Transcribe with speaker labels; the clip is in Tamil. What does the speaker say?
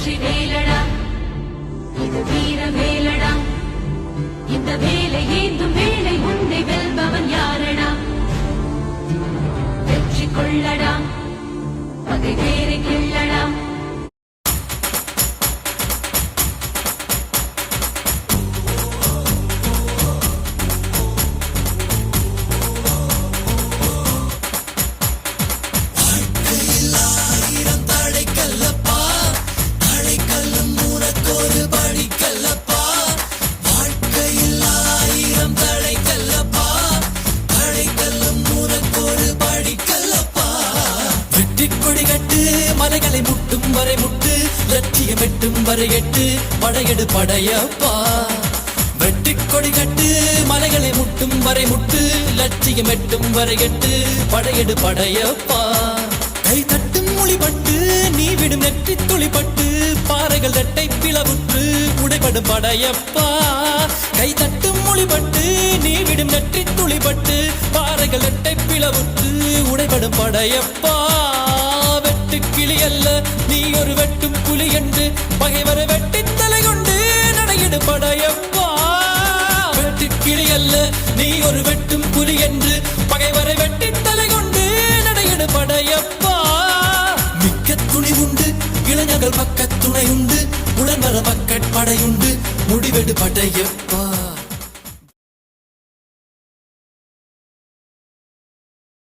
Speaker 1: வெற்றி வேலடா இது வீர வேலடா இந்த வேலை ஏந்தும் வேலை உன்னை வெல்பவன் யாரடா வெற்றி கொள்ளடா அதை வேற கிள்ளடா
Speaker 2: மலைகளை முட்டும் வரை முட்டு லட்சியம் வெட்டும் வரை எட்டு படையெடு படையப்பா வெட்டி கொடி கட்டு மலைகளை முட்டும் வரை முட்டு லட்சியம் வெட்டும் வரை எட்டு படையெடு படையப்பா கை தட்டும் மொழிபட்டு நீ விடும் நெற்றி துளிப்பட்டு பாறைகள் ரெட்டை பிளவுற்று உடைபடும் படையப்பா கை தட்டும் மொழிபட்டு நீ விடும் நெற்றி துளிப்பட்டு பாறைகள் ரெட்டை பிளவுற்று உடைபடும் படையப்பா கிளி அல்ல நீ ஒரு வெட்டும் புலி என்று பகைவரை வெட்டி தலை கொண்டு நடையிடு படையப்பா வெட்டு கிளி அல்ல நீ ஒரு வெட்டும் புலி என்று பகைவரை வெட்டி தலை கொண்டு நடையிடு படையப்பா மிக்க துணி உண்டு இளைஞர்கள் பக்க துணை உண்டு உடன்வர மக்கட் படையுண்டு முடிவெடு படையப்பா